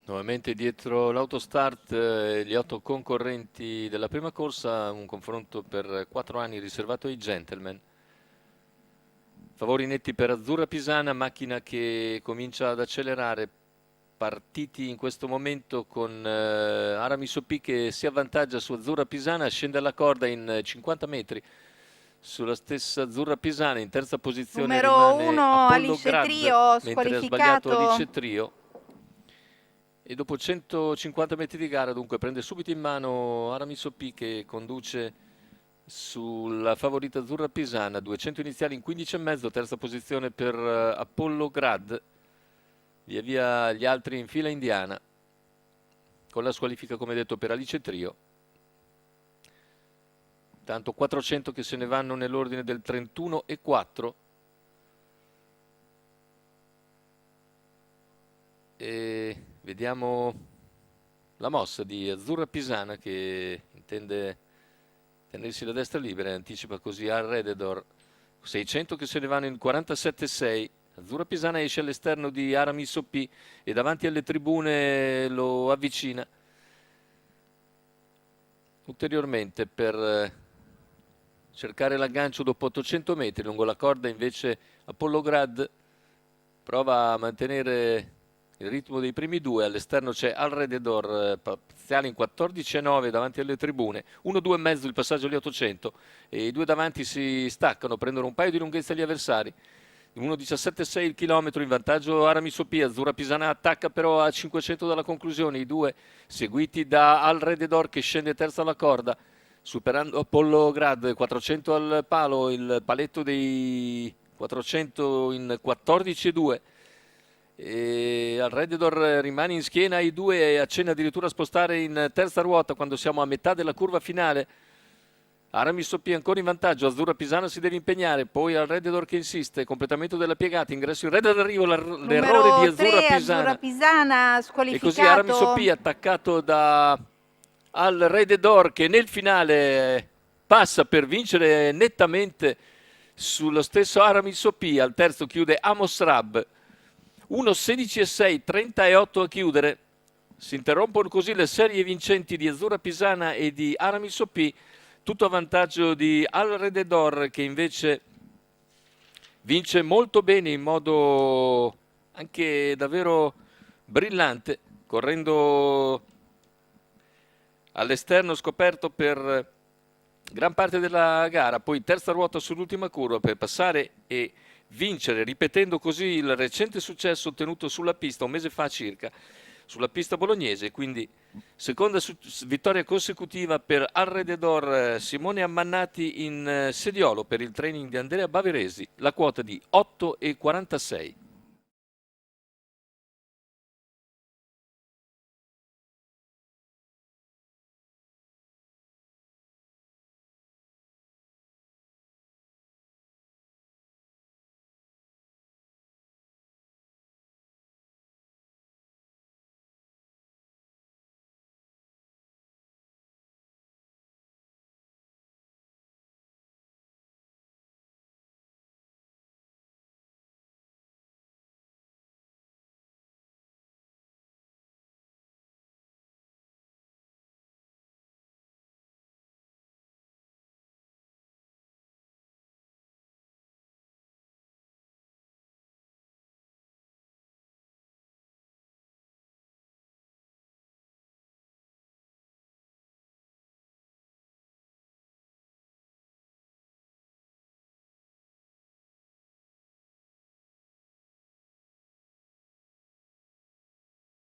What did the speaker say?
Nuovamente dietro l'autostart gli 8 concorrenti della prima corsa, un confronto per 4 anni riservato ai gentleman. Favori netti per Azzurra Pisana, macchina che comincia ad accelerare, partiti in questo momento con Aramis OP che si avvantaggia su Azzurra Pisana, scende alla corda in 50 metri. Sulla stessa Azzurra Pisana in terza posizione Numero rimane 1 Apollo Alice Grad, Trio mentre ha sbagliato squalificato. Alice Trio. E dopo 150 metri di gara, dunque, prende subito in mano Aramis OP che conduce sulla favorita Azzurra Pisana, 200 iniziali in 15 e mezzo, terza posizione per Apollo Grad, via via gli altri in fila indiana, con la squalifica come detto per Alice Trio. Tanto 400 che se ne vanno nell'ordine del 31 e 4. E vediamo la mossa di Azzurra Pisana che intende tenersi la destra libera e anticipa così al Rededor. 600 che se ne vanno in 47,6. Azzurra Pisana esce all'esterno di Aramis OP e davanti alle tribune lo avvicina ulteriormente per cercare l'aggancio dopo 800 metri. Lungo la corda invece Apollo Grad prova a mantenere il ritmo dei primi due. All'esterno c'è Alrededor, parziale in 14,9 davanti alle tribune. 1-2 e mezzo il passaggio agli 800 e i due davanti si staccano, prendono un paio di lunghezza agli avversari. 1,17,6 il chilometro, in vantaggio Aramis OP. Azzurra Pisana attacca però a 500 dalla conclusione, i due seguiti da Alrededor che scende terza alla corda, superando Apollo Grad. 400 al palo, il paletto dei 400 in 14,2. E al Redditor rimane in schiena ai due e accenna addirittura a spostare in terza ruota quando siamo a metà della curva finale. Aramis OP ancora in vantaggio, Azzurra Pisana si deve impegnare, poi al Redditor che insiste, completamento della piegata, ingresso in rete d'arrivo, l'errore di Numero Azzurra 3 Azzurra Pisana. Pisana E così Aramis OP squalificato. attaccato da al Redditor che nel finale passa per vincere nettamente sullo stesso Aramis OP. Al terzo chiude Amos Rab, 1,16,6, 38 a chiudere. Si interrompono così le serie vincenti di Azzurra Pisana e di Aramis OP, tutto a vantaggio di Al Rededor che invece vince molto bene in modo anche davvero brillante, correndo all'esterno scoperto per gran parte della gara, poi terza ruota sull'ultima curva per passare e vincere, ripetendo così il recente successo ottenuto sulla pista un mese fa circa, sulla pista bolognese. Quindi seconda vittoria consecutiva per Alrededor. Simone Ammannati in sediolo per il training di Andrea Baveresi, la quota di 8,46.